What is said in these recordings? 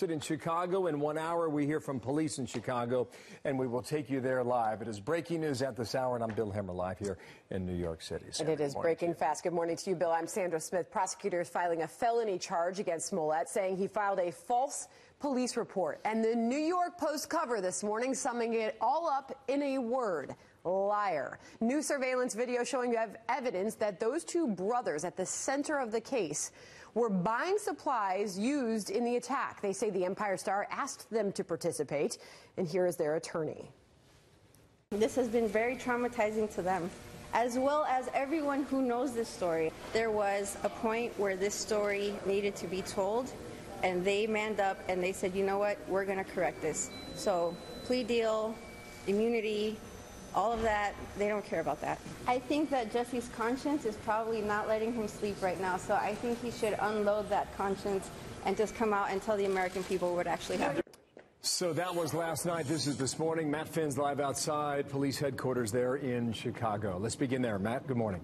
In Chicago in 1 hour, we hear from police in Chicago, and we will take you there live. It is breaking news at this hour, and I'm Bill Hemmer live here in New York City. Sandra, and it is breaking fast. Good morning to you, Bill. I'm Sandra Smith. Prosecutors filing a felony charge against Smollett, saying he filed a false police report. And the New York Post cover this morning, summing it all up in a word: liar. New surveillance video showing you have evidence that those two brothers at the center of the case were buying supplies used in the attack. They say the Empire Star asked them to participate, and here is their attorney. This has been very traumatizing to them, as well as everyone who knows this story. There was a point where this story needed to be told, and they manned up and they said, you know what, we're going to correct this. So plea deal, immunity, all of that, they don't care about that. I think that Jesse's conscience is probably not letting him sleep right now, so I think he should unload that conscience and just come out and tell the American people what actually happened. So that was last night. This is this morning. Matt Finn's live outside police headquarters there in Chicago. Let's begin there. Matt, good morning.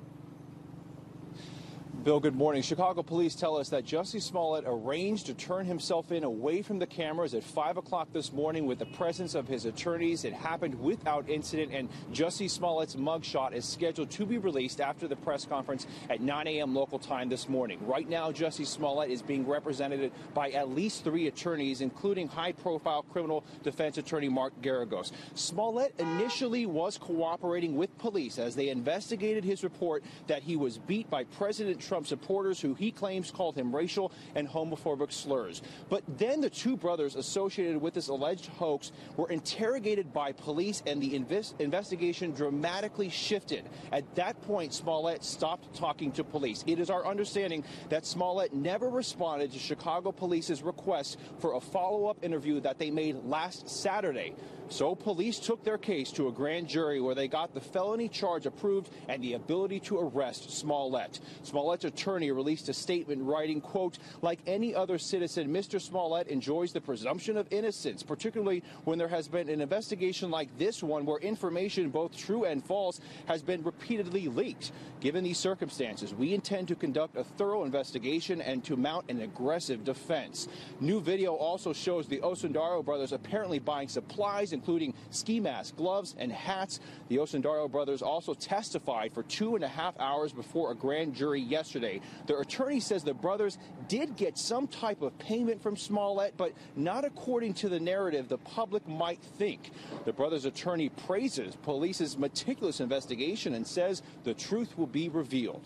Bill, good morning. Chicago police tell us that Jussie Smollett arranged to turn himself in away from the cameras at 5 o'clock this morning with the presence of his attorneys. It happened without incident, and Jussie Smollett's mugshot is scheduled to be released after the press conference at 9 a.m. local time this morning. Right now, Jussie Smollett is being represented by at least 3 attorneys, including high-profile criminal defense attorney Mark Geragos. Smollett initially was cooperating with police as they investigated his report that he was beat by President Trump supporters who he claims called him racial and homophobic slurs. But then the two brothers associated with this alleged hoax were interrogated by police, and the investigation dramatically shifted. At that point, Smollett stopped talking to police. It is our understanding that Smollett never responded to Chicago police's request for a follow-up interview that they made last Saturday. So police took their case to a grand jury where they got the felony charge approved and the ability to arrest Smollett. Smollett's attorney released a statement writing, quote, "Like any other citizen, Mr. Smollett enjoys the presumption of innocence, particularly when there has been an investigation like this one where information, both true and false, has been repeatedly leaked. Given these circumstances, we intend to conduct a thorough investigation and to mount an aggressive defense." New video also shows the Osundairo brothers apparently buying supplies, including ski masks, gloves, and hats. The Osundairo brothers also testified for 2.5 hours before a grand jury yesterday. Their attorney says the brothers did get some type of payment from Smollett, but not according to the narrative the public might think. The brothers' attorney praises police's meticulous investigation and says the truth will be revealed.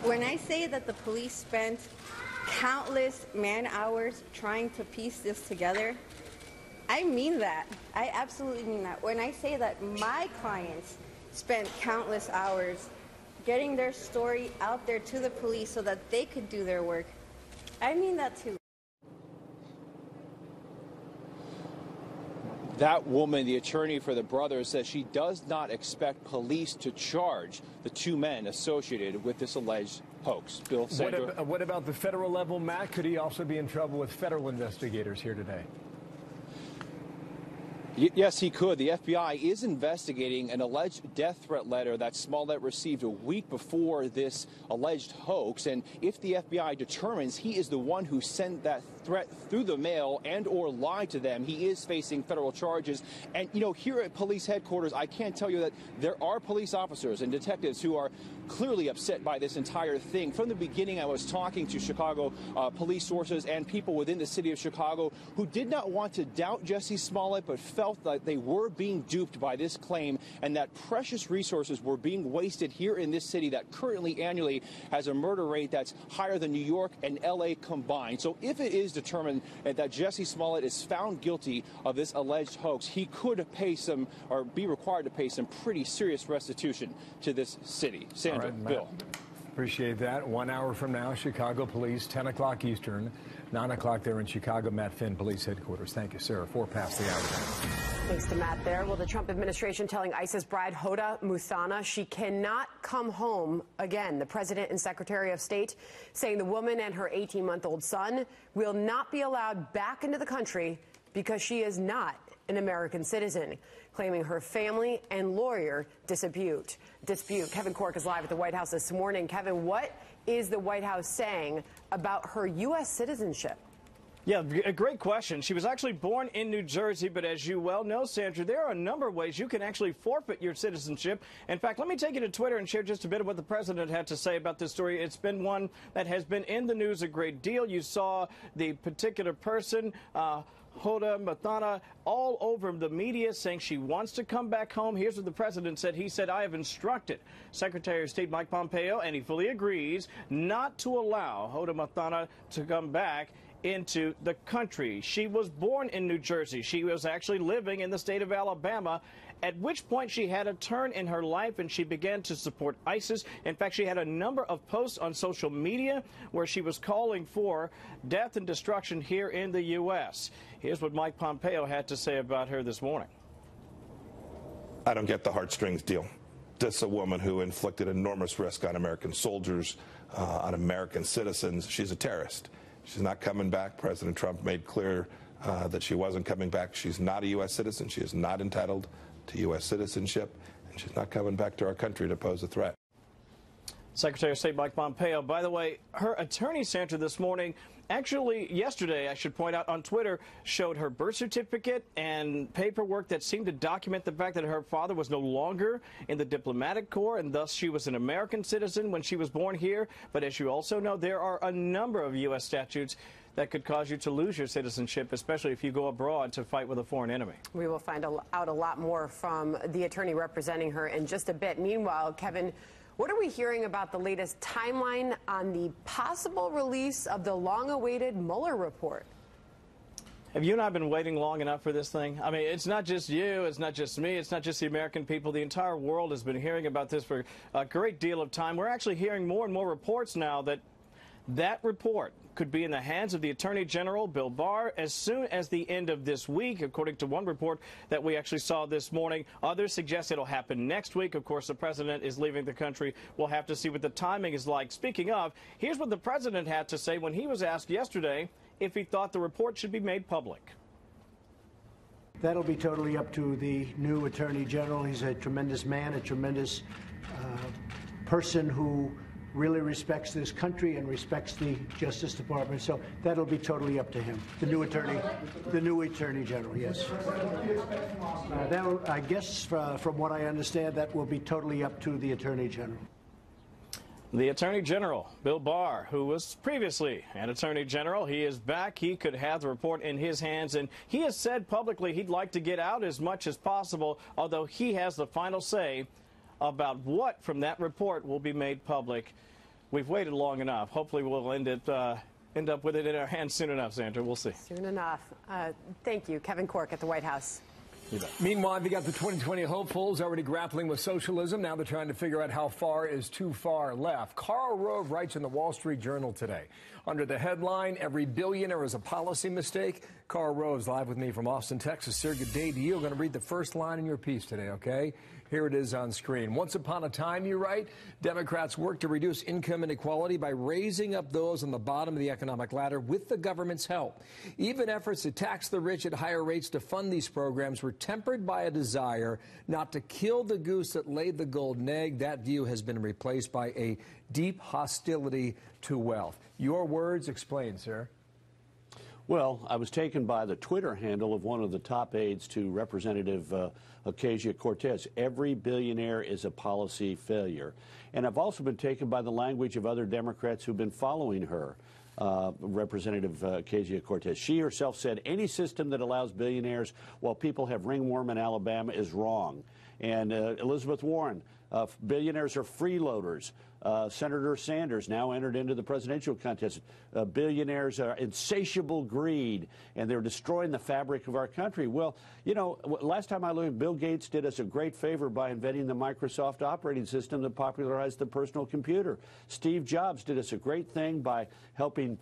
When I say that the police spent countless man-hours trying to piece this together, I mean that. I absolutely mean that. When I say that my clients spent countless hours getting their story out there to the police so that they could do their work, I mean that too. That woman, the attorney for the brothers, says she does not expect police to charge the 2 men associated with this alleged hoax. Bill, Sandra. What about the federal level, Matt? Could he also be in trouble with federal investigators here today? Yes, he could. The FBI is investigating an alleged death threat letter that Smollett received a week before this alleged hoax. And if the FBI determines he is the one who sent that threat through the mail and or lied to them, he is facing federal charges. And, you know, here at police headquarters, I can't tell you that there are police officers and detectives who are clearly upset by this entire thing. From the beginning, I was talking to Chicago police sources and people within the city of Chicago who did not want to doubt Jussie Smollett, but felt that they were being duped by this claim and that precious resources were being wasted here in this city that currently annually has a murder rate that's higher than New York and L.A. combined. So if it is determined that Jussie Smollett is found guilty of this alleged hoax, he could pay some, or be required to pay some pretty serious restitution to this city. Sandra, right, Bill. Appreciate that. 1 hour from now, Chicago police, 10 o'clock Eastern, 9 o'clock there in Chicago, Matt Finn, police headquarters. Thank you, sir. 4 past the hour. Thanks to Matt there. Well, the Trump administration telling ISIS bride Hoda Muthana she cannot come home again. The president and secretary of state saying the woman and her 18-month-old son will not be allowed back into the country because she is not an American citizen, claiming her family and lawyer dispute. Kevin Corke is live at the White House this morning. Kevin, what is the White House saying about her U.S. citizenship? Yeah, a great question. She was actually born in New Jersey, but as you well know, Sandra, there are a number of ways you can actually forfeit your citizenship. In fact, let me take you to Twitter and share just a bit of what the president had to say about this story. It's been one that has been in the news a great deal. You saw the particular person, Hoda Mathana, all over the media saying she wants to come back home. Here's what the president said. He said, I have instructed Secretary of State Mike Pompeo, and he fully agrees, not to allow Hoda Mathana to come back into the country. She was born in New Jersey. She was actually living in the state of Alabama, at which point she had a turn in her life and she began to support ISIS. In fact, she had a number of posts on social media where she was calling for death and destruction here in the U.S. Here's what Mike Pompeo had to say about her this morning. I don't get the heartstrings deal. This is a woman who inflicted enormous risk on American soldiers, on American citizens. She's a terrorist. She's not coming back. President Trump made clear that she wasn't coming back. She's not a U.S. citizen. She is not entitled to U.S. citizenship, and she's not coming back to our country to pose a threat. Secretary of State Mike Pompeo, by the way, her attorney, Sandra, this morning, actually yesterday, I should point out, on Twitter, showed her birth certificate and paperwork that seemed to document the fact that her father was no longer in the diplomatic corps, and thus she was an American citizen when she was born here. But as you also know, there are a number of U.S. statutes that could cause you to lose your citizenship, especially if you go abroad to fight with a foreign enemy. We will find out a lot more from the attorney representing her in just a bit. Meanwhile, Kevin, what are we hearing about the latest timeline on the possible release of the long-awaited Mueller report? Have you and I been waiting long enough for this thing? I mean, it's not just you, it's not just me, it's not just the American people. The entire world has been hearing about this for a great deal of time. We're actually hearing more and more reports now that that report could be in the hands of the Attorney General, Bill Barr, as soon as the end of this week, according to one report that we actually saw this morning. Others suggest it'll happen next week. Of course, the president is leaving the country. We'll have to see what the timing is like. Speaking of, here's what the president had to say when he was asked yesterday if he thought the report should be made public. That'll be totally up to the new Attorney General. He's a tremendous man, a tremendous person who really respects this country and respects the Justice Department. So that'll be totally up to him. The new Attorney General, yes. That'll, I guess, from what I understand, that will be totally up to the Attorney General. The Attorney General, Bill Barr, who was previously an Attorney General, he is back. He could have the report in his hands, and he has said publicly he'd like to get out as much as possible, although he has the final say about what from that report will be made public. We've waited long enough. Hopefully we'll end up with it in our hands soon enough, Sandra. We'll see. Soon enough. Thank you. Kevin Corke at the White House. Meanwhile, we got the 2020 hopefuls already grappling with socialism. Now they're trying to figure out how far is too far left. Karl Rove writes in the Wall Street Journal today. Under the headline, "Every Billionaire is a Policy Mistake," Karl Rove's live with me from Austin, Texas. Sir, good day to you. I'm going to read the first line in your piece today, okay? Here it is on screen. Once upon a time, you write, Democrats worked to reduce income inequality by raising up those on the bottom of the economic ladder with the government's help. Even efforts to tax the rich at higher rates to fund these programs were tempered by a desire not to kill the goose that laid the golden egg. That view has been replaced by a deep hostility to wealth. Your words, explain, sir. Well, I was taken by the Twitter handle of one of the top aides to Representative Ocasio-Cortez. Every billionaire is a policy failure. And I've also been taken by the language of other Democrats who've been following her, Representative Ocasio-Cortez. She herself said any system that allows billionaires while people have ringworm in Alabama is wrong. And Elizabeth Warren, billionaires are freeloaders. Senator Sanders now entered into the presidential contest. Billionaires are insatiable greed, and they're destroying the fabric of our country. Well, you know, last time I looked, Bill Gates did us a great favor by inventing the Microsoft operating system that popularized the personal computer. Steve Jobs did us a great thing by helping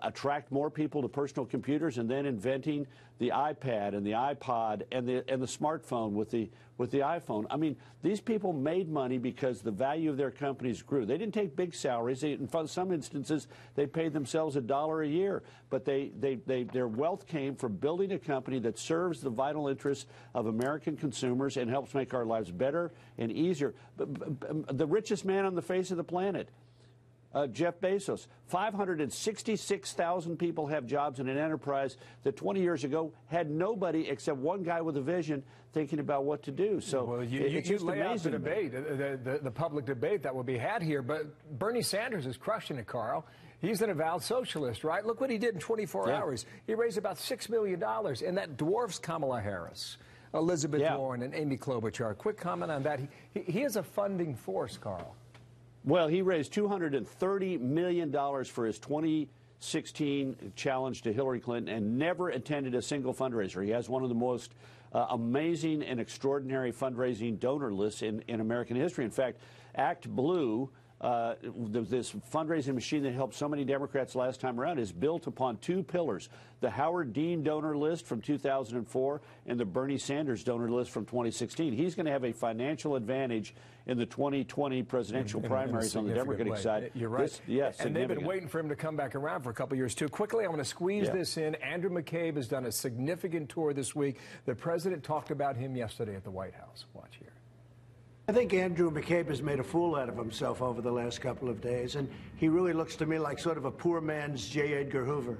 attract more people to personal computers and then inventing the iPad and the iPod and the smartphone with the iPhone. I mean, these people made money because the value of their companies grew. They didn't take big salaries. In some instances, they paid themselves $1 a year. But their wealth came from building a company that serves the vital interests of American consumers and helps make our lives better and easier. The richest man on the face of the planet, Jeff Bezos. 566,000 people have jobs in an enterprise that 20 years ago had nobody except one guy with a vision thinking about what to do. So well, it's just lay out the amazing. debate, the public debate that will be had here. But Bernie Sanders is crushing it, Carl. He's an avowed socialist, right? Look what he did in 24 hours. He raised about $6 million, and that dwarfs Kamala Harris, Elizabeth Warren, and Amy Klobuchar. Quick comment on that. He is a funding force, Carl. Well, he raised $230 million for his 2016 challenge to Hillary Clinton and never attended a single fundraiser. He has one of the most amazing and extraordinary fundraising donor lists in American history. In fact, Act Blue, this fundraising machine that helped so many Democrats last time around, is built upon two pillars: the Howard Dean donor list from 2004 and the Bernie Sanders donor list from 2016. He's going to have a financial advantage in the 2020 presidential primaries on the Democratic side. You're right. Yes, and they've been waiting for him to come back around for a couple of years, too. Quickly, I want to squeeze this in. Andrew McCabe has done a significant tour this week. The president talked about him yesterday at the White House. Watch here. I think Andrew McCabe has made a fool out of himself over the last couple of days, and he really looks to me like sort of a poor man's J. Edgar Hoover.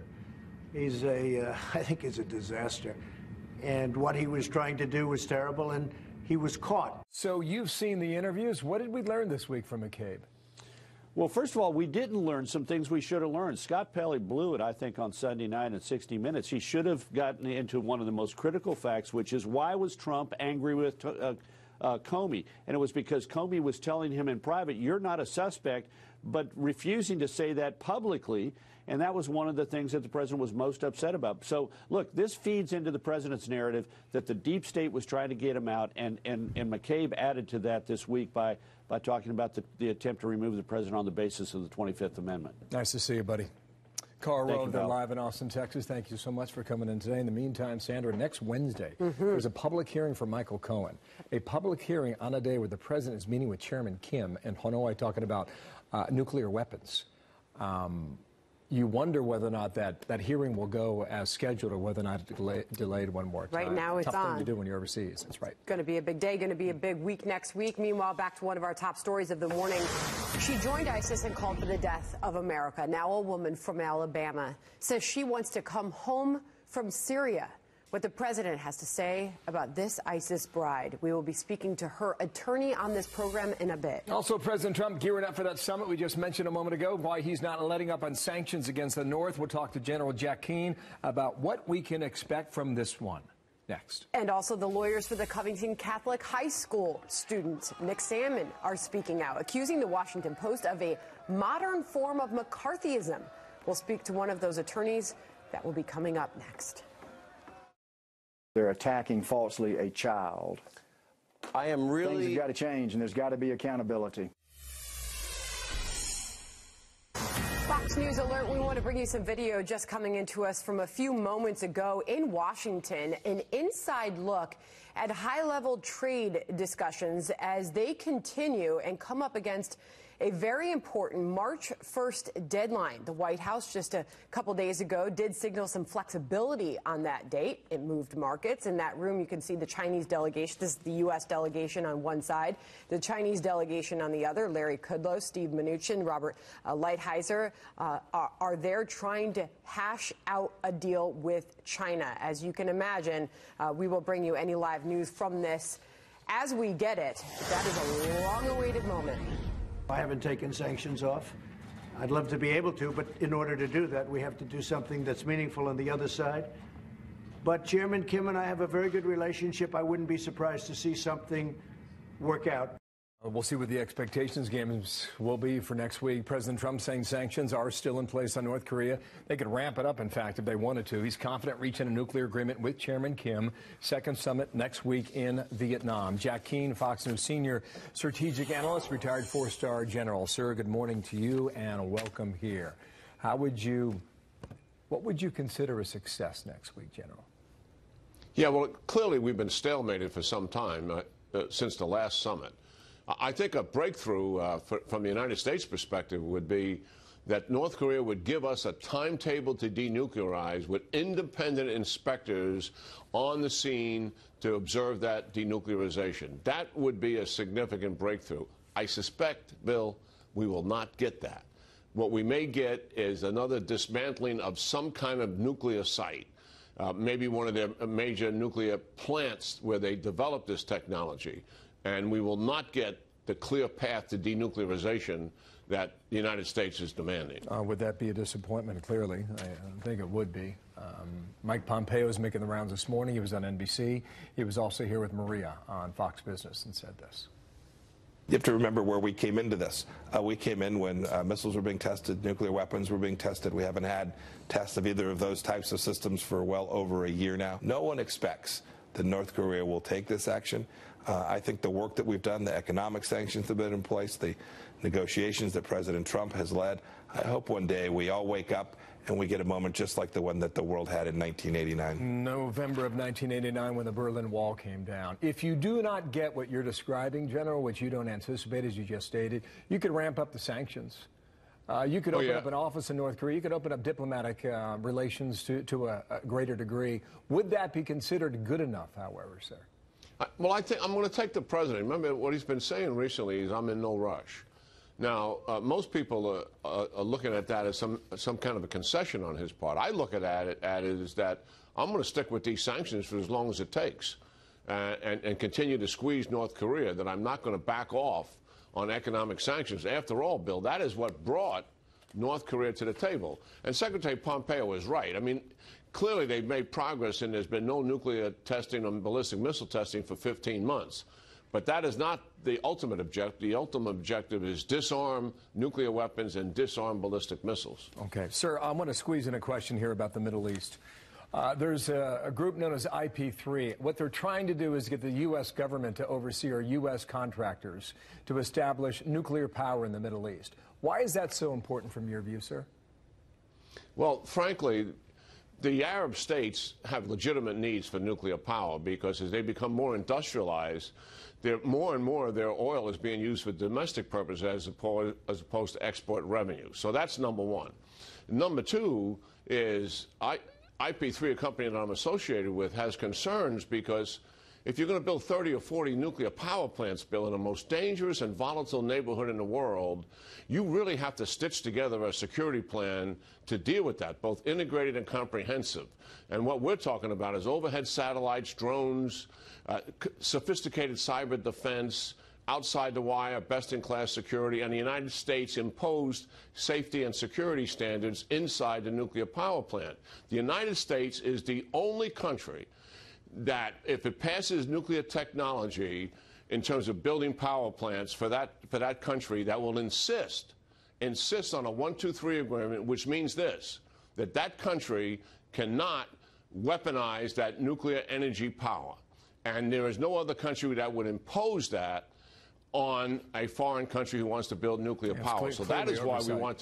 He's I think he's a disaster. And what he was trying to do was terrible, and he was caught. So you've seen the interviews. What did we learn this week from McCabe? Well, first of all, we didn't learn some things we should have learned. Scott Pelley blew it, I think, on Sunday night in 60 Minutes. He should have gotten into one of the most critical facts, which is, why was Trump angry with Comey? And it was because Comey was telling him in private, you're not a suspect, but refusing to say that publicly. And that was one of the things that the president was most upset about. So, look, this feeds into the president's narrative that the deep state was trying to get him out. And McCabe added to that this week by talking about the attempt to remove the president on the basis of the 25th Amendment. Nice to see you, buddy. Carl Rove, they're live in Austin, Texas. Thank you so much for coming in today. In the meantime, Sandra, next Wednesday, there's a public hearing for Michael Cohen. A public hearing on a day where the president is meeting with Chairman Kim in Hanoi talking about nuclear weapons. You wonder whether or not that hearing will go as scheduled, or whether or not it's delayed one more time. Right now it's Tough thing to do when you're overseas. That's right. Going to be a big day, going to be a big week next week. Meanwhile, back to one of our top stories of the morning. She joined ISIS and called for the death of America. Now a woman from Alabama says she wants to come home from Syria. What the president has to say about this ISIS bride. We will be speaking to her attorney on this program in a bit. Also, President Trump gearing up for that summit we just mentioned a moment ago, why he's not letting up on sanctions against the North. We'll talk to General Jack Keane about what we can expect from this one. Next. And also, the lawyers for the Covington Catholic High School student Nick Salmon are speaking out, accusing the Washington Post of a modern form of McCarthyism. We'll speak to one of those attorneys. That will be coming up next. They're attacking falsely a child. I am really... Things have got to change, and there's got to be accountability. Fox News alert, we want to bring you some video just coming into us from a few moments ago in Washington. An inside look at high-level trade discussions as they continue and come up against a very important March 1st deadline. The White House just a couple days ago did signal some flexibility on that date. It moved markets. In that room, you can see the Chinese delegation. This is the U.S. delegation on one side, the Chinese delegation on the other. Larry Kudlow, Steve Mnuchin, Robert Lighthizer are there trying to hash out a deal with China. As you can imagine, we will bring you any live news from this as we get it. That is a long-awaited moment. I haven't taken sanctions off. I'd love to be able to, but in order to do that, we have to do something that's meaningful on the other side. But Chairman Kim and I have a very good relationship. I wouldn't be surprised to see something work out. We'll see what the expectations games will be for next week. President Trump saying sanctions are still in place on North Korea. They could ramp it up, in fact, if they wanted to. He's confident reaching a nuclear agreement with Chairman Kim. Second summit next week in Vietnam. Jack Keane, Fox News senior strategic analyst, retired 4-star general. Sir, good morning to you and welcome here. What would you consider a success next week, General? Yeah, well, clearly we've been stalemated for some time since the last summit. I think a breakthrough from the United States perspective would be that North Korea would give us a timetable to denuclearize with independent inspectors on the scene to observe that denuclearization. That would be a significant breakthrough. I suspect, Bill, we will not get that. what we may get is another dismantling of some kind of nuclear site, maybe one of their major nuclear plants where they develop this technology. And we will not get the clear path to denuclearization that the United States is demanding. Would that be a disappointment? Clearly, I think it would be. Mike Pompeo is making the rounds this morning. He was on NBC. He was also here with Maria on Fox Business and said this. You have to remember where we came into this. We came in when missiles were being tested, nuclear weapons were being tested. We haven't had tests of either of those types of systems for well over a year now. No one expects that North Korea will take this action. I think the work that we've done, the economic sanctions that have been in place, the negotiations that President Trump has led, I hope one day we all wake up and we get a moment just like the one that the world had in 1989. November of 1989 when the Berlin Wall came down. If you do not get what you're describing, General, which you don't anticipate, as you just stated, you could ramp up the sanctions. You could open up an office in North Korea. You could open up diplomatic relations to a greater degree. Would that be considered good enough, however, sir? Well, I think I'm going to take the president. Remember what he's been saying recently is I'm in no rush. Now, most people are looking at that as some kind of a concession on his part. I look at it as that I'm going to stick with these sanctions for as long as it takes and continue to squeeze North Korea, that I'm not going to back off on economic sanctions. After all, Bill, that is what brought North Korea to the table. And Secretary Pompeo is right. I mean, clearly they've made progress and there's been no nuclear testing or ballistic missile testing for 15 months. But that is not the ultimate objective. The ultimate objective is disarm nuclear weapons and disarm ballistic missiles. Okay. Sir, I want to squeeze in a question here about the Middle East. There's a group known as IP3. What they're trying to do is get the U.S. government to oversee our U.S. contractors to establish nuclear power in the Middle East. Why is that so important from your view, sir? Well, frankly, the Arab states have legitimate needs for nuclear power because as they become more industrialized, more and more of their oil is being used for domestic purposes as opposed to export revenue. So that's number one. Number two is IP3, a company that I'm associated with, has concerns because if you're going to build 30 or 40 nuclear power plants, Bill, in the most dangerous and volatile neighborhood in the world, you really have to stitch together a security plan to deal with that, both integrated and comprehensive. And what we're talking about is overhead satellites, drones, sophisticated cyber defense, outside the wire, best-in-class security, and the United States imposed safety and security standards inside the nuclear power plant. The United States is the only country that, if it passes nuclear technology in terms of building power plants for that country, that will insist on a 1, 2, 3 agreement, which means this, that country cannot weaponize that nuclear energy power. And there is no other country that would impose that on a foreign country who wants to build nuclear power. So that is why we want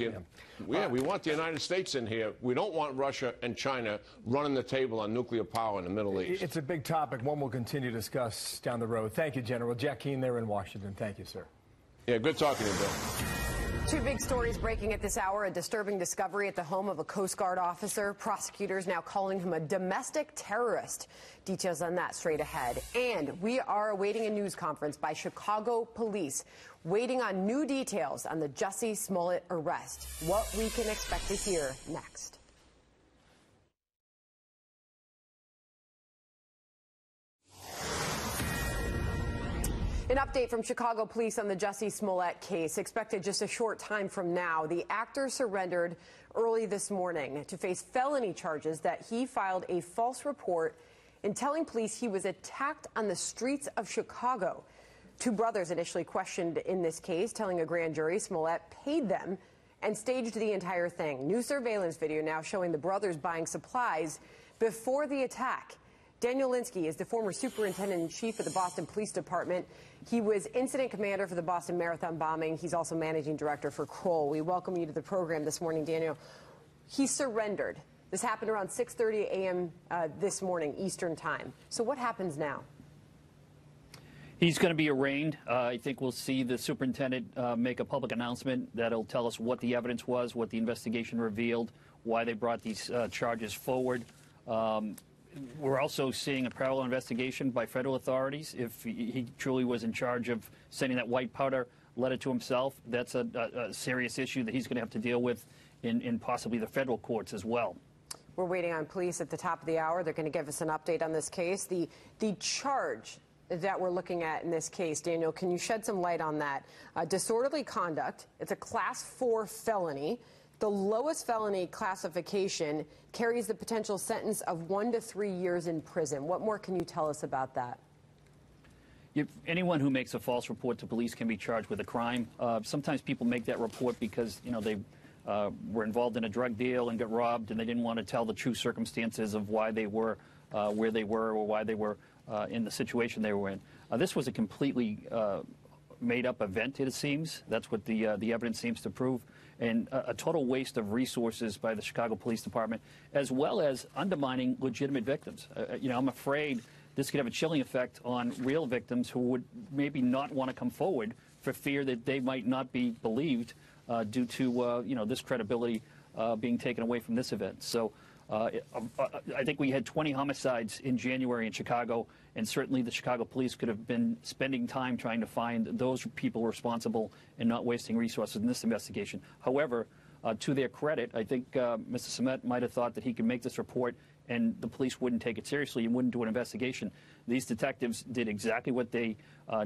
we want the United States in here. We don't want Russia and China running the table on nuclear power in the Middle East. It's a big topic, one we'll continue to discuss down the road. Thank you, General. Jack Keane there in Washington. Thank you, sir. Yeah, good talking to you, Bill. Two big stories breaking at this hour. A disturbing discovery at the home of a Coast Guard officer. Prosecutors now calling him a domestic terrorist. Details on that straight ahead. And we are awaiting a news conference by Chicago police, waiting on new details on the Jussie Smollett arrest. What we can expect to hear next. An update from Chicago police on the Jussie Smollett case. Expected just a short time from now. The actor surrendered early this morning to face felony charges that he filed a false report in telling police he was attacked on the streets of Chicago. Two brothers initially questioned in this case, telling a grand jury Smollett paid them and staged the entire thing. New surveillance video now showing the brothers buying supplies before the attack. Daniel Linsky is the former superintendent-in-chief of the Boston Police Department. He was incident commander for the Boston Marathon bombing. He's also managing director for Kroll. We welcome you to the program this morning, Daniel. He surrendered. This happened around 6:30 a.m. This morning, Eastern time. So what happens now? He's going to be arraigned. I think we'll see the superintendent make a public announcement that'll tell us what the evidence was, what the investigation revealed, why they brought these charges forward. We're also seeing a parallel investigation by federal authorities if he truly was in charge of sending that white powder led it to himself, that's a serious issue that he's going to have to deal with in possibly the federal courts as well. We're waiting on police at the top of the hour. They're going to give us an update on this case. The charge that we're looking at in this case, Daniel, can you shed some light on that? Disorderly conduct. It's a Class 4 felony. The lowest felony classification carries the potential sentence of 1 to 3 years in prison. What more can you tell us about that? Anyone who makes a false report to police can be charged with a crime. Sometimes people make that report because, they were involved in a drug deal and got robbed, and they didn't want to tell the true circumstances of why they were where they were or why they were in the situation they were in. This was a completely made-up event, it seems. That's what the evidence seems to prove. And a total waste of resources by the Chicago Police Department, as well as undermining legitimate victims. I'm afraid this could have a chilling effect on real victims who would maybe not want to come forward for fear that they might not be believed due to, this credibility being taken away from this event. So I think we had 20 homicides in January in Chicago, and certainly the Chicago police could have been spending time trying to find those people responsible and not wasting resources in this investigation. However, to their credit, I think Mr. Smollett might have thought that he could make this report and the police wouldn't take it seriously and wouldn't do an investigation. These detectives did exactly what they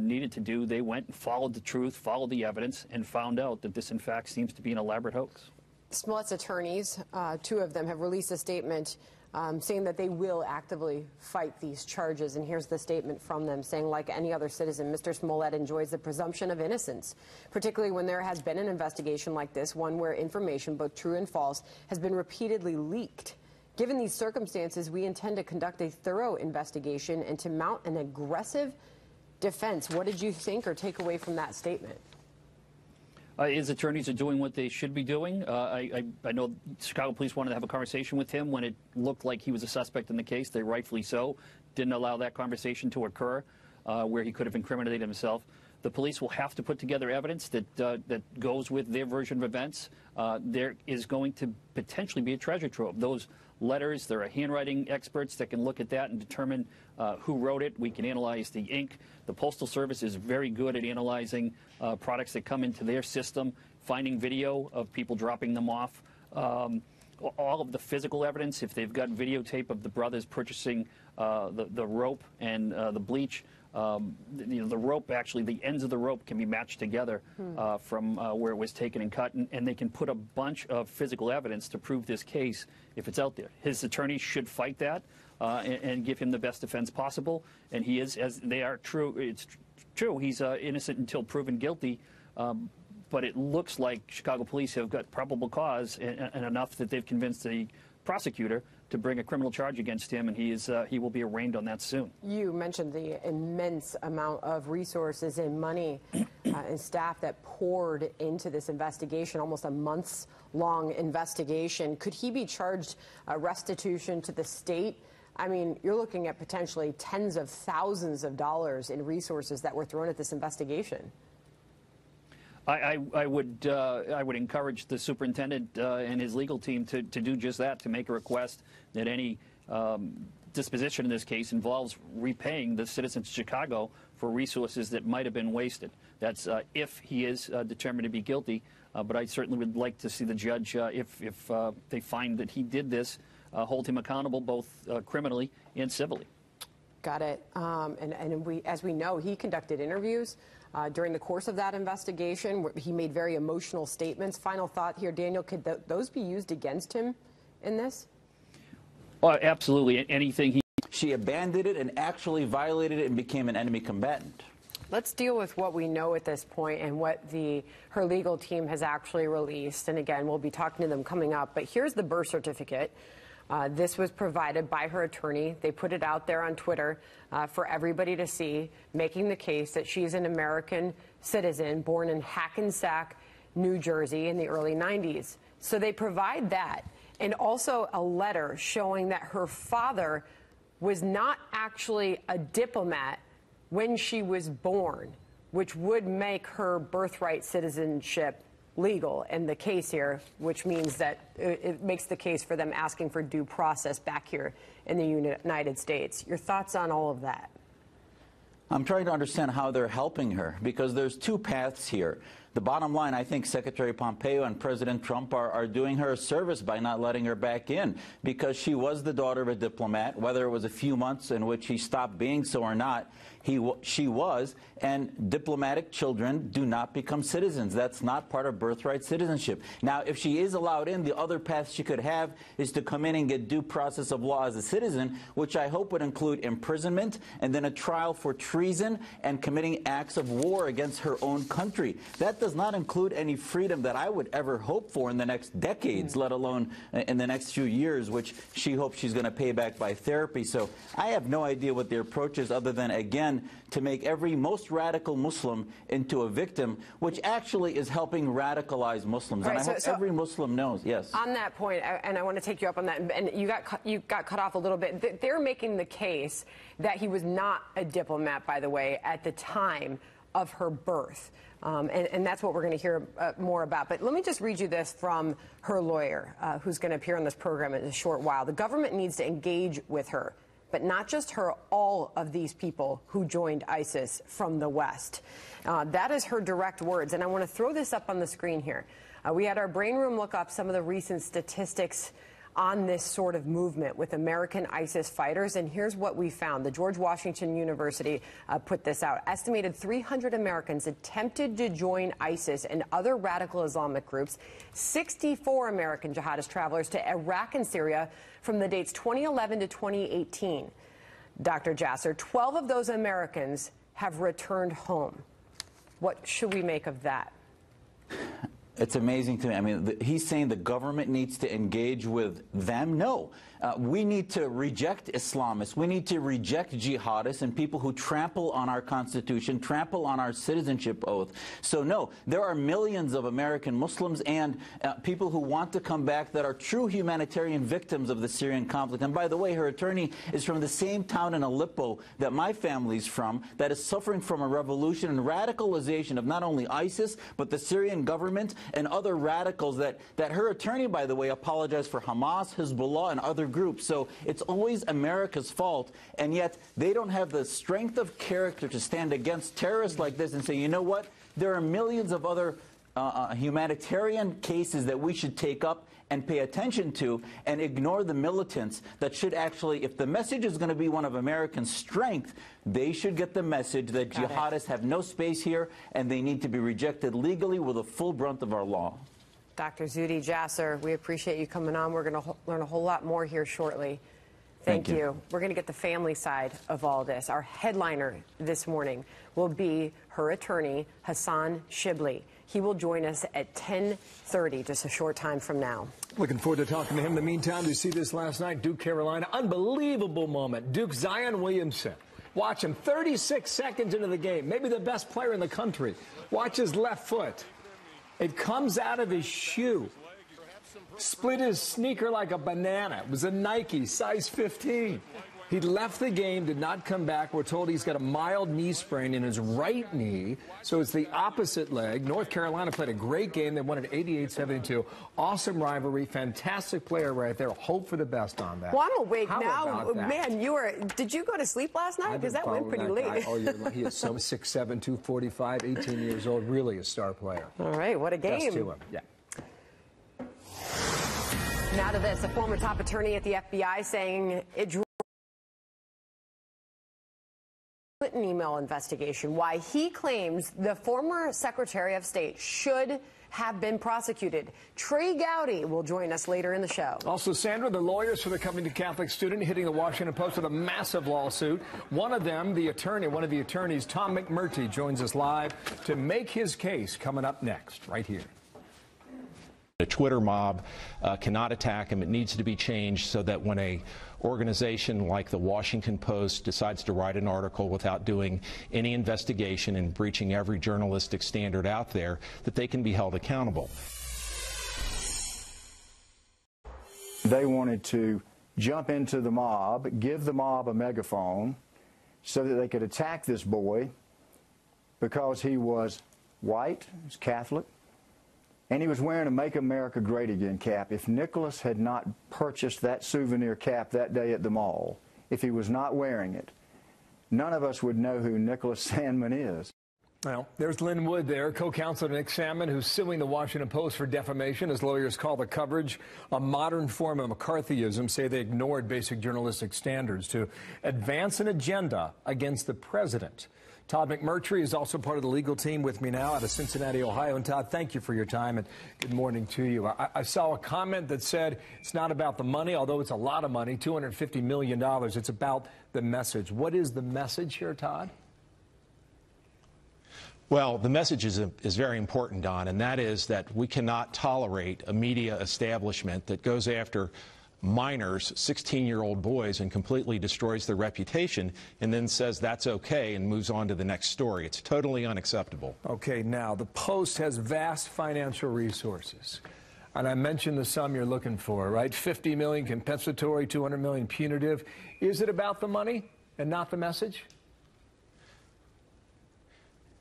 needed to do. They went and followed the truth, followed the evidence, and found out that this, in fact, seems to be an elaborate hoax. Smollett's attorneys, 2 of them, have released a statement saying that they will actively fight these charges. And here's the statement from them saying, like any other citizen, Mr. Smollett enjoys the presumption of innocence, particularly when there has been an investigation like this, one where information, both true and false, has been repeatedly leaked. Given these circumstances, we intend to conduct a thorough investigation and to mount an aggressive defense. What did you think or take away from that statement? His attorneys are doing what they should be doing. I know Chicago police wanted to have a conversation with him when it looked like he was a suspect in the case. They rightfully so didn't allow that conversation to occur where he could have incriminated himself. The police will have to put together evidence that goes with their version of events. There is going to potentially be a treasure trove. Those letters, there are handwriting experts that can look at that and determine who wrote it. We can analyze the ink. The Postal Service is very good at analyzing products that come into their system, finding video of people dropping them off. All of the physical evidence, if they've got videotape of the brothers purchasing the rope and the bleach, the rope, actually, the ends of the rope can be matched together from where it was taken and cut, and they can put a bunch of physical evidence to prove this case if it's out there. His attorneys should fight that and give him the best defense possible, and he is, as they are true, it's true, he's innocent until proven guilty, but it looks like Chicago police have got probable cause and enough that they've convinced the prosecutor to bring a criminal charge against him, and he will be arraigned on that soon. You mentioned the immense amount of resources and money and staff that poured into this investigation, almost a months-long investigation. Could he be charged restitution to the state? I mean, you're looking at potentially tens of thousands of dollars in resources that were thrown at this investigation. I would encourage the superintendent and his legal team to do just that, to make a request that any disposition in this case involves repaying the citizens of Chicago for resources that might have been wasted. That's if he is determined to be guilty. But I certainly would like to see the judge, if they find that he did this, hold him accountable both criminally and civilly. Got it. And as we know, he conducted interviews during the course of that investigation, where he made very emotional statements. Final thought here, Daniel, could those be used against him in this? Oh, absolutely. Anything She abandoned it and actually violated it and became an enemy combatant. Let's deal with what we know at this point and what her legal team has actually released. And again, we'll be talking to them coming up. But here's the birth certificate. This was provided by her attorney. They put it out there on Twitter for everybody to see, making the case that she's an American citizen born in Hackensack, New Jersey in the early 90s. So they provide that, and also a letter showing that her father was not actually a diplomat when she was born, which would make her birthright citizenship legal in the case here, which means that it makes the case for them asking for due process back here in the United States. Your thoughts on all of that? I'm trying to understand how they're helping her, because there's two paths here. The bottom line, I think Secretary Pompeo and President Trump are doing her a service by not letting her back in, because she was the daughter of a diplomat, whether it was a few months in which he stopped being so or not. She was, and diplomatic children do not become citizens. That's not part of birthright citizenship. Now, if she is allowed in, the other path she could have is to come in and get due process of law as a citizen, which I hope would include imprisonment and then a trial for treason and committing acts of war against her own country. That does not include any freedom that I would ever hope for in the next decades, let alone in the next few years, which she hopes she's going to pay back by therapy. So I have no idea what the approach is, other than, again, to make every most radical Muslim into a victim, which actually is helping radicalize Muslims. Right, and I hope every Muslim knows. Yes. On that point, and I want to take you up on that, and you got cut off a little bit. They're making the case that he was not a diplomat, by the way, at the time of her birth. And that's what we're going to hear more about. But let me just read you this from her lawyer, who's going to appear on this program in a short while. The government needs to engage with her, but not just her, all of these people who joined ISIS from the West. That is her direct words. And I want to throw this up on the screen here. We had our brain room look up some of the recent statistics on this sort of movement with American ISIS fighters, and here's what we found. The George Washington University put this out. Estimated 300 Americans attempted to join ISIS and other radical Islamic groups. 64 American jihadist travelers to Iraq and Syria from the dates 2011 to 2018. Dr. Jasser, 12 of those Americans have returned home. What should we make of that? It's amazing to me. I mean, he's saying the government needs to engage with them. No. We need to reject Islamists. We need to reject jihadists and people who trample on our Constitution, trample on our citizenship oath. So, no, there are millions of American Muslims and people who want to come back that are true humanitarian victims of the Syrian conflict. And by the way, her attorney is from the same town in Aleppo that my family's from, that is suffering from a revolution and radicalization of not only ISIS, but the Syrian government and other radicals that her attorney, by the way, apologized for Hamas, Hezbollah, and other groups. So it's always America's fault, and yet they don't have the strength of character to stand against terrorists like this and say, you know what, there are millions of other humanitarian cases that we should take up and pay attention to, and ignore the militants that should actually, if the message is going to be one of American strength, they should get the message that jihadists have no space here and they need to be rejected legally with the full brunt of our law. Dr. Zuhdi Jasser, we appreciate you coming on. We're going to learn a whole lot more here shortly. Thank you. We're going to get the family side of all this. Our headliner this morning will be her attorney, Hassan Shibli. He will join us at 10:30, just a short time from now. Looking forward to talking to him. In the meantime, you see this last night, Duke, Carolina, unbelievable moment. Duke Zion Williamson. Watch him 36 seconds into the game, maybe the best player in the country. Watch his left foot. It comes out of his shoe. Split his sneaker like a banana. It was a Nike, size 15. He left the game, did not come back. We're told he's got a mild knee sprain in his right knee, so it's the opposite leg. North Carolina played a great game. They won at 88-72. Awesome rivalry. Fantastic player right there. Hope for the best on that. Well, I'm awake now. Man, did you go to sleep last night? Because that went pretty late. He is so 6'7", 245, 18 years old. Really a star player. All right, what a game. Best to him. Yeah. Now to this, a former top attorney at the FBI saying it drew Clinton email investigation, why he claims the former Secretary of State should have been prosecuted. Trey Gowdy will join us later in the show. Also, Sandra, the lawyers for the Covington Catholic student hitting the Washington Post with a massive lawsuit. One of them, one of the attorneys, Tom McMurtry, joins us live to make his case, coming up next, right here. A Twitter mob cannot attack him. It needs to be changed so that when a organization like the Washington Post decides to write an article without doing any investigation and breaching every journalistic standard out there, that they can be held accountable. They wanted to jump into the mob, give the mob a megaphone so that they could attack this boy because he was white, he was Catholic, and he was wearing a Make America Great Again cap. If Nicholas had not purchased that souvenir cap that day at the mall, if he was not wearing it, none of us would know who Nicholas Sandmann is. Well, there's Lynn Wood there, co-counsel to Nick Sandmann, who's suing the Washington Post for defamation. His lawyers call the coverage a modern form of McCarthyism, say they ignored basic journalistic standards to advance an agenda against the president. Todd McMurtry is also part of the legal team with me now out of Cincinnati, Ohio. And Todd, thank you for your time and good morning to you. I saw a comment that said it's not about the money, although it's a lot of money, $250 million. It's about the message. What is the message here, Todd? Well, the message is very important, Don, and that is that we cannot tolerate a media establishment that goes after minors, 16-year-old boys, and completely destroys their reputation and then says that's okay and moves on to the next story. It's totally unacceptable. Okay, now, the Post has vast financial resources. And I mentioned the sum you're looking for, right? $50 million compensatory, $200 million punitive. Is it about the money and not the message?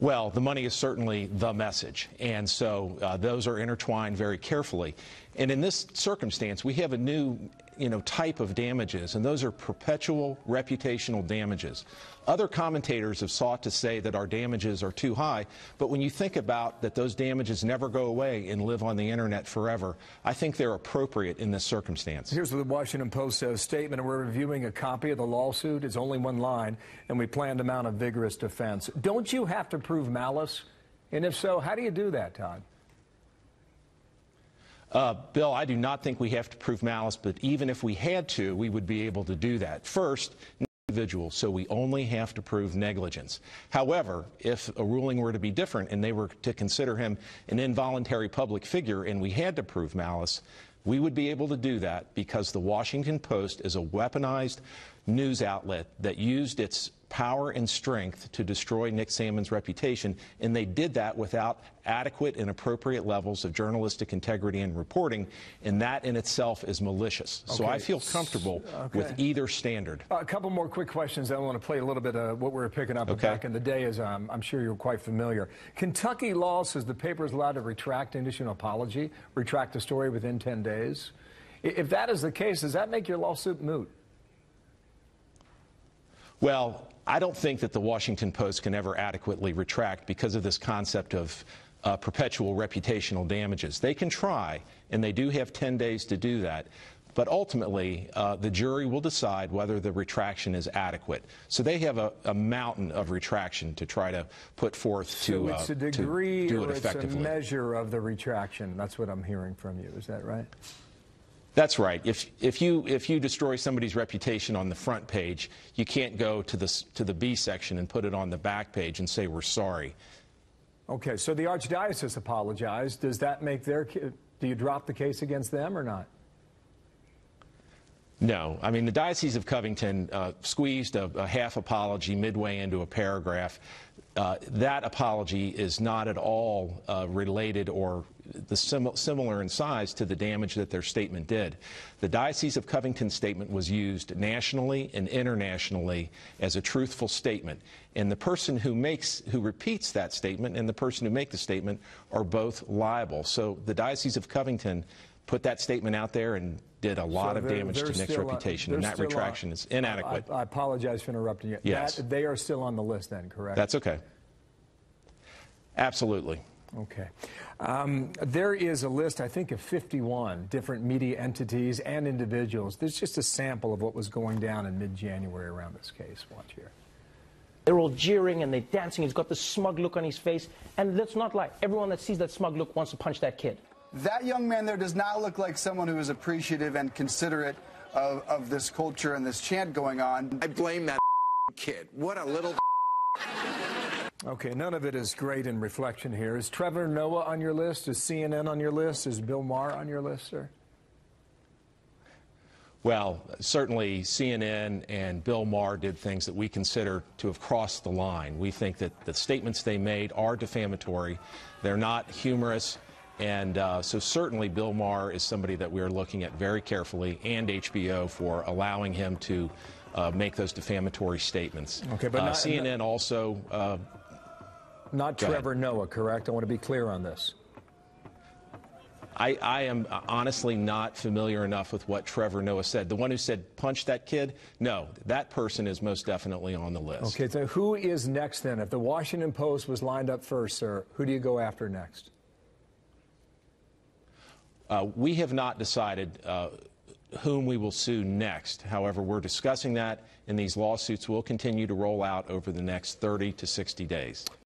Well, the money is certainly the message, and so those are intertwined very carefully. And in this circumstance, we have a new, type of damages, and those are perpetual reputational damages. Other commentators have sought to say that our damages are too high, but when you think about that those damages never go away and live on the internet forever, I think they're appropriate in this circumstance. Here's what the Washington Post says. Statement, and we're reviewing a copy of the lawsuit. It's only one line, and we plan to mount a vigorous defense. Don't you have to prove malice? And if so, how do you do that, Todd? Bill, I do not think we have to prove malice, but even if we had to, we would be able to do that. First, individual, so we only have to prove negligence. However, if a ruling were to be different and they were to consider him an involuntary public figure and we had to prove malice, we would be able to do that because the Washington Post is a weaponized news outlet that used its power and strength to destroy Nick Sandmann's reputation, and they did that without adequate and appropriate levels of journalistic integrity and reporting, and that in itself is malicious. Okay. So I feel comfortable with either standard. A couple more quick questions. I want to play a little bit of what we were picking up back in the day, as I'm sure you're quite familiar. Kentucky law says the paper is allowed to retract and issue an apology, retract a story within 10 days. If that is the case, does that make your lawsuit moot? Well, I don't think that the Washington Post can ever adequately retract because of this concept of perpetual reputational damages. They can try, and they do have 10 days to do that. But ultimately, the jury will decide whether the retraction is adequate. So they have a mountain of retraction to try to put forth so it's a degree or it's a measure of the retraction. That's what I'm hearing from you. Is that right? That's right. If you destroy somebody's reputation on the front page, you can't go to the B section and put it on the back page and say we're sorry. Okay, so the Archdiocese apologized. Does that make do you drop the case against them or not? No. I mean, the Diocese of Covington squeezed a half apology midway into a paragraph. That apology is not at all related or similar in size to the damage that their statement did. The Diocese of Covington statement was used nationally and internationally as a truthful statement, and the person who repeats that statement and the person who makes the statement are both liable. So the Diocese of Covington put that statement out there and did a lot of damage to Nick's reputation, and that retraction is inadequate. I apologize for interrupting you. Yes. They are still on the list then, correct? That's okay. Absolutely. Okay. There is a list, I think, of 51 different media entities and individuals. There's just a sample of what was going down in mid-January around this case. Watch here. They're all jeering and they're dancing. He's got this smug look on his face. And let's not lie. Everyone that sees that smug look wants to punch that kid. That young man there does not look like someone who is appreciative and considerate of this culture and this chant going on. I blame that kid. What a little... Okay, none of it is great in reflection here. Is Trevor Noah on your list? Is CNN on your list? Is Bill Maher on your list, sir? Well, certainly CNN and Bill Maher did things that we consider to have crossed the line. We think that the statements they made are defamatory. They're not humorous. And so certainly Bill Maher is somebody that we're looking at very carefully, and HBO for allowing him to make those defamatory statements. Okay, but CNN also... Not Trevor Noah, correct? I want to be clear on this. I am honestly not familiar enough with what Trevor Noah said. The one who said punch that kid? No, that person is most definitely on the list. Okay, so who is next then? If the Washington Post was lined up first, sir, who do you go after next? We have not decided whom we will sue next. However, we're discussing that, and these lawsuits will continue to roll out over the next 30 to 60 days.